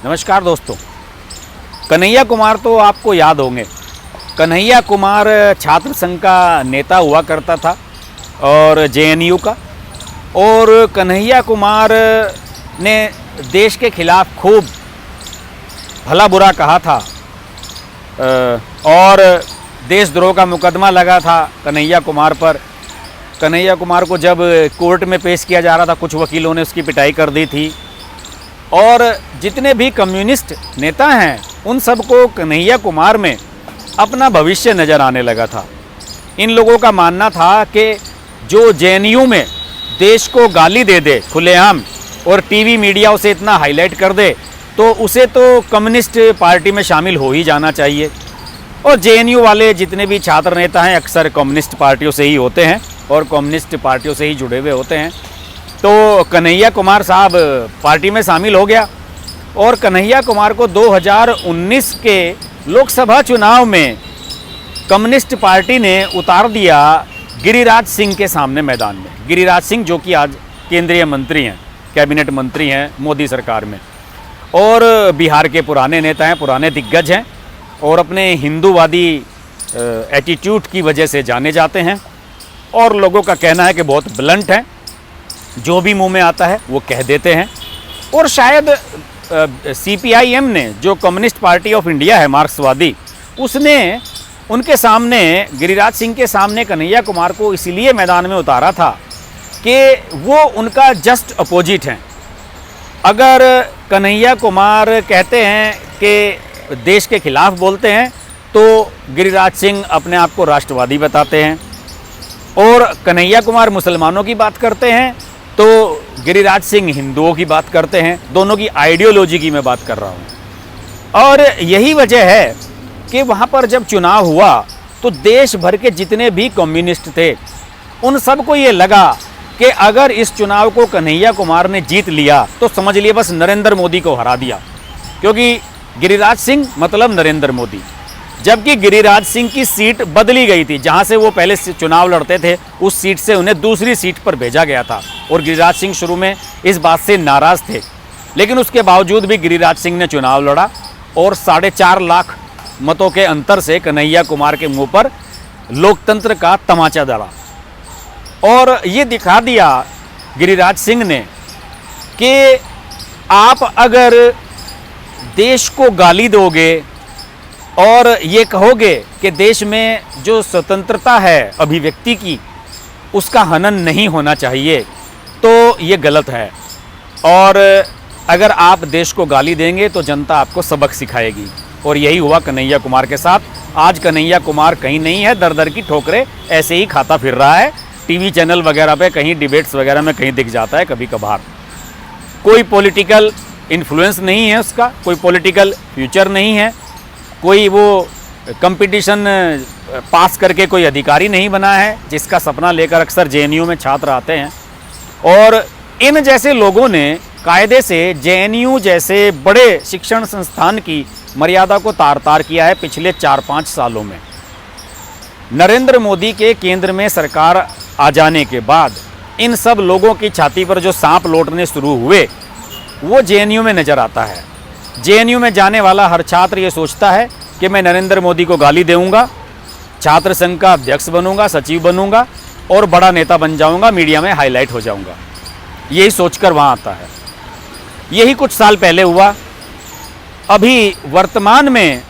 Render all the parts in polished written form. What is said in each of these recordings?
नमस्कार दोस्तों। कन्हैया कुमार तो आपको याद होंगे। कन्हैया कुमार छात्र संघ का नेता हुआ करता था और जेएनयू का। और कन्हैया कुमार ने देश के खिलाफ खूब भला बुरा कहा था और देशद्रोह का मुकदमा लगा था कन्हैया कुमार पर। कन्हैया कुमार को जब कोर्ट में पेश किया जा रहा था, कुछ वकीलों ने उसकी पिटाई कर दी थी। और जितने भी कम्युनिस्ट नेता हैं उन सबको कन्हैया कुमार में अपना भविष्य नज़र आने लगा था। इन लोगों का मानना था कि जो जेएनयू में देश को गाली दे दे खुलेआम और टीवी मीडिया उसे इतना हाईलाइट कर दे, तो उसे तो कम्युनिस्ट पार्टी में शामिल हो ही जाना चाहिए। और जेएनयू वाले जितने भी छात्र नेता हैं अक्सर कम्युनिस्ट पार्टियों से ही होते हैं और कम्युनिस्ट पार्टियों से ही जुड़े हुए होते हैं। तो कन्हैया कुमार साहब पार्टी में शामिल हो गया और कन्हैया कुमार को 2019 के लोकसभा चुनाव में कम्युनिस्ट पार्टी ने उतार दिया गिरिराज सिंह के सामने मैदान में। गिरिराज सिंह जो कि आज केंद्रीय मंत्री हैं, कैबिनेट मंत्री हैं मोदी सरकार में, और बिहार के पुराने नेता हैं, पुराने दिग्गज हैं और अपने हिंदूवादी एटीट्यूड की वजह से जाने जाते हैं। और लोगों का कहना है कि बहुत ब्लंट हैं, जो भी मुंह में आता है वो कह देते हैं। और शायद सीपीआईएम ने, जो कम्युनिस्ट पार्टी ऑफ इंडिया है मार्क्सवादी, उसने उनके सामने, गिरिराज सिंह के सामने कन्हैया कुमार को इसलिए मैदान में उतारा था कि वो उनका जस्ट अपोजिट हैं। अगर कन्हैया कुमार कहते हैं कि देश के खिलाफ बोलते हैं तो गिरिराज सिंह अपने आप को राष्ट्रवादी बताते हैं, और कन्हैया कुमार मुसलमानों की बात करते हैं तो गिरिराज सिंह हिंदुओं की बात करते हैं। दोनों की आइडियोलॉजी की मैं बात कर रहा हूँ। और यही वजह है कि वहाँ पर जब चुनाव हुआ तो देश भर के जितने भी कम्युनिस्ट थे उन सबको ये लगा कि अगर इस चुनाव को कन्हैया कुमार ने जीत लिया तो समझ लिए बस नरेंद्र मोदी को हरा दिया, क्योंकि गिरिराज सिंह मतलब नरेंद्र मोदी। जबकि गिरिराज सिंह की सीट बदली गई थी, जहां से वो पहले से चुनाव लड़ते थे उस सीट से उन्हें दूसरी सीट पर भेजा गया था। और गिरिराज सिंह शुरू में इस बात से नाराज़ थे, लेकिन उसके बावजूद भी गिरिराज सिंह ने चुनाव लड़ा और 4.5 लाख मतों के अंतर से कन्हैया कुमार के मुंह पर लोकतंत्र का तमाचा दड़ा। और ये दिखा दिया गिरिराज सिंह ने कि आप अगर देश को गाली दोगे और ये कहोगे कि देश में जो स्वतंत्रता है अभिव्यक्ति की उसका हनन नहीं होना चाहिए, तो ये गलत है। और अगर आप देश को गाली देंगे तो जनता आपको सबक सिखाएगी। और यही हुआ कन्हैया कुमार के साथ। आज कन्हैया कुमार कहीं नहीं है, दर दर की ठोकरें ऐसे ही खाता फिर रहा है। टीवी चैनल वगैरह पे कहीं डिबेट्स वगैरह में कहीं दिख जाता है कभी कभार। कोई पॉलिटिकल इन्फ्लुएंस नहीं है उसका, कोई पॉलिटिकल फ्यूचर नहीं है, कोई वो कंपटीशन पास करके कोई अधिकारी नहीं बना है जिसका सपना लेकर अक्सर जेएनयू में छात्र आते हैं। और इन जैसे लोगों ने कायदे से जेएनयू जैसे बड़े शिक्षण संस्थान की मर्यादा को तार तार किया है पिछले 4-5 सालों में। नरेंद्र मोदी के केंद्र में सरकार आ जाने के बाद इन सब लोगों की छाती पर जो सांप लौटने शुरू हुए वो जेएनयू में नज़र आता है। जेएनयू में जाने वाला हर छात्र ये सोचता है कि मैं नरेंद्र मोदी को गाली दूंगा, छात्र संघ का अध्यक्ष बनूंगा, सचिव बनूंगा और बड़ा नेता बन जाऊंगा, मीडिया में हाईलाइट हो जाऊंगा। यही सोचकर वहाँ आता है। यही कुछ साल पहले हुआ। अभी वर्तमान में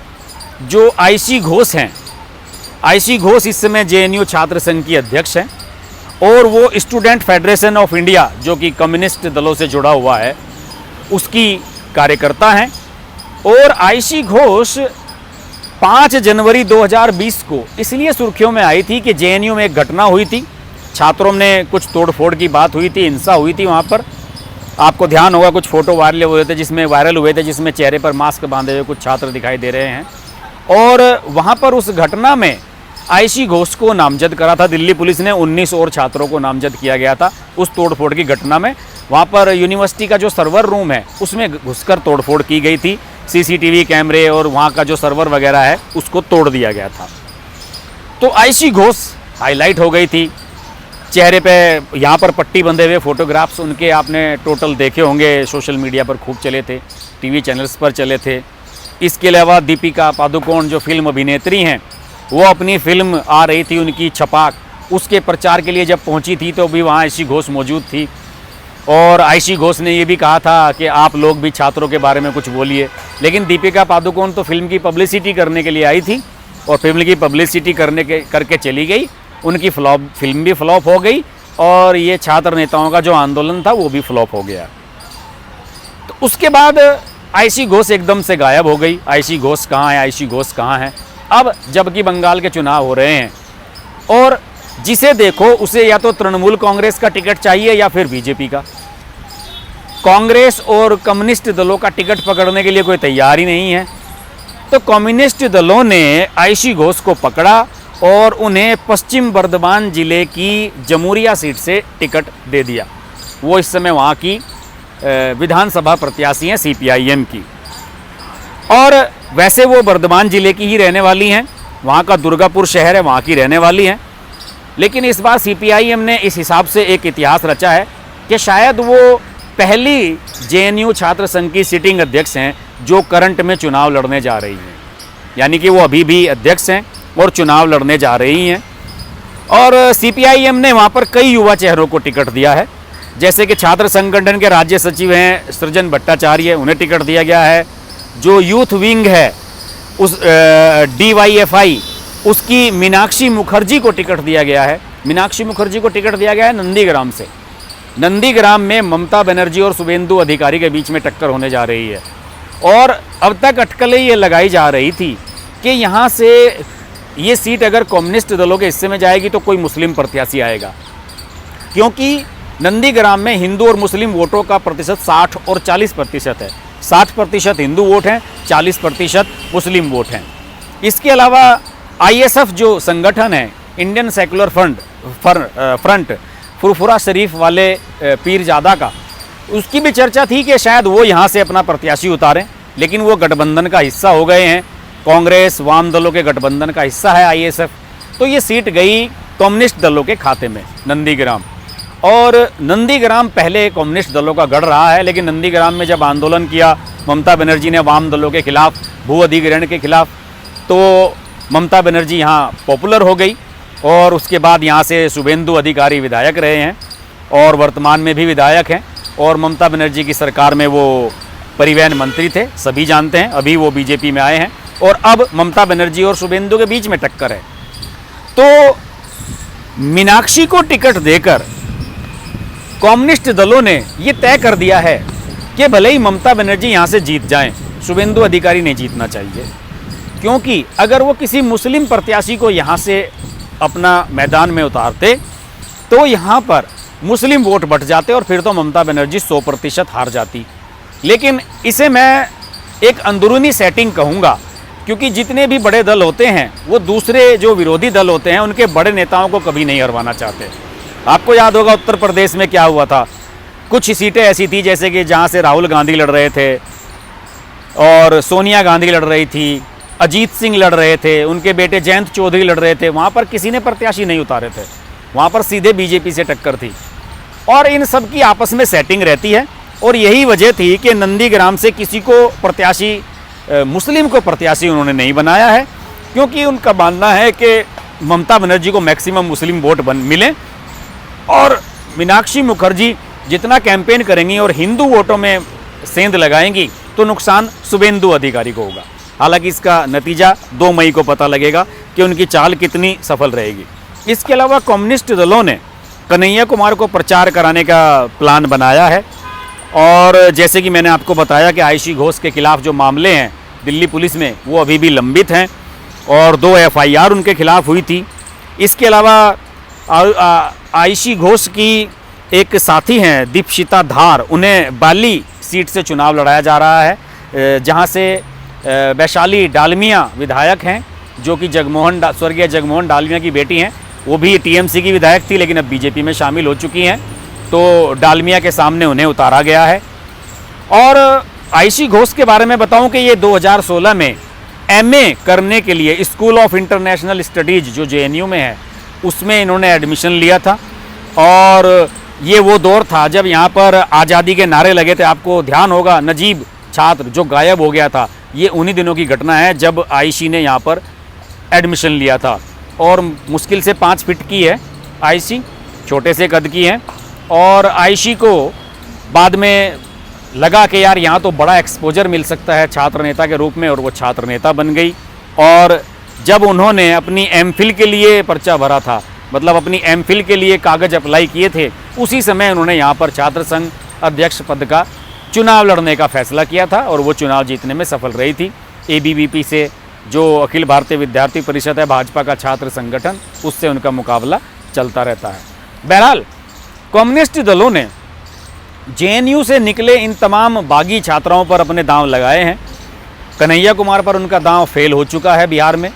जो आईसी घोष हैं, आईसी घोष इस समय जेएनयू छात्र संघ की अध्यक्ष हैं और वो स्टूडेंट फेडरेशन ऑफ इंडिया जो कि कम्युनिस्ट दलों से जुड़ा हुआ है उसकी कार्यकर्ता हैं। और आईसी घोष 5 जनवरी 2020 को इसलिए सुर्खियों में आई थी कि जेएनयू में एक घटना हुई थी, छात्रों में कुछ तोड़फोड़ की बात हुई थी, हिंसा हुई थी वहाँ पर। आपको ध्यान होगा कुछ फोटो वायरल हुए थे जिसमें चेहरे पर मास्क बांधे हुए कुछ छात्र दिखाई दे रहे हैं। और वहाँ पर उस घटना में आईसी घोष को नामजद करा था दिल्ली पुलिस ने। 19 और छात्रों को नामजद किया गया था उस तोड़फोड़ की घटना में। वहाँ पर यूनिवर्सिटी का जो सर्वर रूम है उसमें घुसकर तोड़फोड़ की गई थी। सीसीटीवी कैमरे और वहाँ का जो सर्वर वगैरह है उसको तोड़ दिया गया था। तो आईसी घोष हाईलाइट हो गई थी। चेहरे पे यहाँ पर पट्टी बंधे हुए फ़ोटोग्राफ्स उनके आपने टोटल देखे होंगे, सोशल मीडिया पर खूब चले थे, टीवी चैनल्स पर चले थे। इसके अलावा दीपिका पादुकोण जो फिल्म अभिनेत्री हैं, वो अपनी फिल्म आ रही थी उनकी छपाक, उसके प्रचार के लिए जब पहुंची थी तो भी वहाँ आयशी घोष मौजूद थी। और आयशी घोष ने ये भी कहा था कि आप लोग भी छात्रों के बारे में कुछ बोलिए। लेकिन दीपिका पादुकोण तो फिल्म की पब्लिसिटी करने के लिए आई थी और फिल्म की पब्लिसिटी करके चली गई। उनकी फिल्म भी फ्लॉप हो गई और ये छात्र नेताओं का जो आंदोलन था वो भी फ्लॉप हो गया। तो उसके बाद आयशी घोष एकदम से गायब हो गई। आयशी घोष कहाँ है, आयशी घोष कहाँ है। अब जबकि बंगाल के चुनाव हो रहे हैं और जिसे देखो उसे या तो तृणमूल कांग्रेस का टिकट चाहिए या फिर बीजेपी का। कांग्रेस और कम्युनिस्ट दलों का टिकट पकड़ने के लिए कोई तैयार ही नहीं है। तो कम्युनिस्ट दलों ने आयशी घोष को पकड़ा और उन्हें पश्चिम बर्धमान जिले की जमुरिया सीट से टिकट दे दिया। वो इस समय वहाँ की विधानसभा प्रत्याशी हैं CPIM की, और वैसे वो बर्धमान जिले की ही रहने वाली हैं, वहाँ का दुर्गापुर शहर है, वहाँ की रहने वाली हैं। लेकिन इस बार CPIM ने इस हिसाब से एक इतिहास रचा है कि शायद वो पहली JNU छात्र संघ की सिटिंग अध्यक्ष हैं जो करंट में चुनाव लड़ने जा रही हैं, यानी कि वो अभी भी अध्यक्ष हैं और चुनाव लड़ने जा रही हैं। और CPIM ने वहाँ पर कई युवा चेहरों को टिकट दिया है, जैसे कि छात्र संगठन के राज्य सचिव हैं सृजन भट्टाचार्य, उन्हें टिकट दिया गया है। जो यूथ विंग है उस DYFI, उसकी मीनाक्षी मुखर्जी को टिकट दिया गया है। मीनाक्षी मुखर्जी को टिकट दिया गया है नंदीग्राम से। नंदीग्राम में ममता बनर्जी और शुभेंदु अधिकारी के बीच में टक्कर होने जा रही है। और अब तक अटकलें ये लगाई जा रही थी कि यहाँ से ये सीट अगर कम्युनिस्ट दलों के हिस्से में जाएगी तो कोई मुस्लिम प्रत्याशी आएगा, क्योंकि नंदीग्राम में हिंदू और मुस्लिम वोटों का प्रतिशत 60 और 40% है। 60% हिंदू वोट हैं, 40% मुस्लिम वोट हैं। इसके अलावा ISF जो संगठन है, इंडियन सेकुलर फ्रंट, फुरफुरा शरीफ वाले पीरजादा का, उसकी भी चर्चा थी कि शायद वो यहाँ से अपना प्रत्याशी उतारें, लेकिन वो गठबंधन का हिस्सा हो गए हैं। कांग्रेस वाम दलों के गठबंधन का हिस्सा है ISF। तो ये सीट गई कम्युनिस्ट दलों के खाते में, नंदीग्राम। और नंदीग्राम पहले कम्युनिस्ट दलों का गढ़ रहा है, लेकिन नंदीग्राम में जब आंदोलन किया ममता बनर्जी ने वाम दलों के खिलाफ, भू अधिग्रहण के खिलाफ, तो ममता बनर्जी यहाँ पॉपुलर हो गई और उसके बाद यहाँ से शुभेंदु अधिकारी विधायक रहे हैं और वर्तमान में भी विधायक हैं। और ममता बनर्जी की सरकार में वो परिवहन मंत्री थे, सभी जानते हैं। अभी वो बीजेपी में आए हैं और अब ममता बनर्जी और शुभेंदु के बीच में टक्कर है। तो मीनाक्षी को टिकट देकर कम्युनिस्ट दलों ने ये तय कर दिया है कि भले ही ममता बनर्जी यहाँ से जीत जाएं, शुभेंदु अधिकारी नहीं जीतना चाहिए, क्योंकि अगर वो किसी मुस्लिम प्रत्याशी को यहाँ से अपना मैदान में उतारते तो यहाँ पर मुस्लिम वोट बट जाते और फिर तो ममता बनर्जी 100% हार जाती। लेकिन इसे मैं एक अंदरूनी सेटिंग कहूँगा, क्योंकि जितने भी बड़े दल होते हैं वो दूसरे जो विरोधी दल होते हैं उनके बड़े नेताओं को कभी नहीं हरवाना चाहते। आपको याद होगा उत्तर प्रदेश में क्या हुआ था, कुछ सीटें ऐसी थी जैसे कि जहाँ से राहुल गांधी लड़ रहे थे और सोनिया गांधी लड़ रही थी, अजीत सिंह लड़ रहे थे, उनके बेटे जयंत चौधरी लड़ रहे थे, वहाँ पर किसी ने प्रत्याशी नहीं उतारे थे, वहाँ पर सीधे बीजेपी से टक्कर थी। और इन सब की आपस में सेटिंग रहती है और यही वजह थी कि नंदीग्राम से किसी को प्रत्याशी, मुस्लिम को प्रत्याशी उन्होंने नहीं बनाया है, क्योंकि उनका मानना है कि ममता बनर्जी को मैक्सिमम मुस्लिम वोट मिले और मीनाक्षी मुखर्जी जितना कैंपेन करेंगी और हिंदू वोटों में सेंध लगाएंगी तो नुकसान शुभेंदु अधिकारी को होगा। हालांकि इसका नतीजा 2 मई को पता लगेगा कि उनकी चाल कितनी सफल रहेगी। इसके अलावा कम्युनिस्ट दलों ने कन्हैया कुमार को प्रचार कराने का प्लान बनाया है और जैसे कि मैंने आपको बताया कि आयशी घोष के खिलाफ जो मामले हैं दिल्ली पुलिस में वो अभी भी लंबित हैं और 2 FIR उनके खिलाफ हुई थी। इसके अलावा आयशी घोष की एक साथी हैं दीपशिता धार, उन्हें बाली सीट से चुनाव लड़ाया जा रहा है, जहां से वैशाली डालमिया विधायक हैं जो कि स्वर्गीय जगमोहन डालमिया की बेटी हैं। वो भी TMC की विधायक थी लेकिन अब बीजेपी में शामिल हो चुकी हैं, तो डालमिया के सामने उन्हें उतारा गया है। और आयशी घोष के बारे में बताऊं कि ये 2016 में MA करने के लिए स्कूल ऑफ इंटरनेशनल स्टडीज़ जो JNU में है उसमें इन्होंने एडमिशन लिया था और ये वो दौर था जब यहाँ पर आज़ादी के नारे लगे थे। आपको ध्यान होगा, नजीब छात्र जो गायब हो गया था, ये उन्हीं दिनों की घटना है जब आयशी ने यहाँ पर एडमिशन लिया था। और मुश्किल से 5 फीट की है आयशी, छोटे से कद की है। और आयशी को बाद में लगा कि यार यहाँ तो बड़ा एक्सपोजर मिल सकता है छात्र नेता के रूप में, और वो छात्र नेता बन गई। और जब उन्होंने अपनी एमफिल के लिए पर्चा भरा था, मतलब अपनी एमफिल के लिए कागज़ अप्लाई किए थे, उसी समय उन्होंने यहाँ पर छात्र संघ अध्यक्ष पद का चुनाव लड़ने का फैसला किया था और वो चुनाव जीतने में सफल रही थी। ABVP से, जो अखिल भारतीय विद्यार्थी परिषद है, भाजपा का छात्र संगठन, उससे उनका मुकाबला चलता रहता है। बहरहाल कम्युनिस्ट दलों ने JNU से निकले इन तमाम बागी छात्राओं पर अपने दांव लगाए हैं। कन्हैया कुमार पर उनका दांव फेल हो चुका है बिहार में,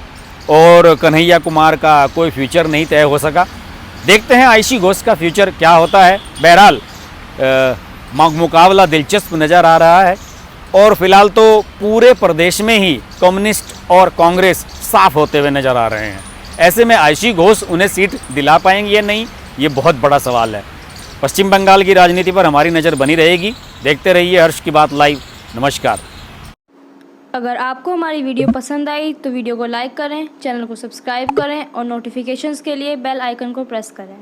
और कन्हैया कुमार का कोई फ्यूचर नहीं तय हो सका। देखते हैं आयशी घोष का फ्यूचर क्या होता है। बहरहाल मुकाबला दिलचस्प नज़र आ रहा है, और फिलहाल तो पूरे प्रदेश में ही कम्युनिस्ट और कांग्रेस साफ होते हुए नज़र आ रहे हैं। ऐसे में आयशी घोष उन्हें सीट दिला पाएंगे या नहीं, ये बहुत बड़ा सवाल है। पश्चिम बंगाल की राजनीति पर हमारी नज़र बनी रहेगी। देखते रहिए हर्ष की बात लाइव। नमस्कार। अगर आपको हमारी वीडियो पसंद आई तो वीडियो को लाइक करें, चैनल को सब्सक्राइब करें और नोटिफिकेशंस के लिए बेल आइकन को प्रेस करें।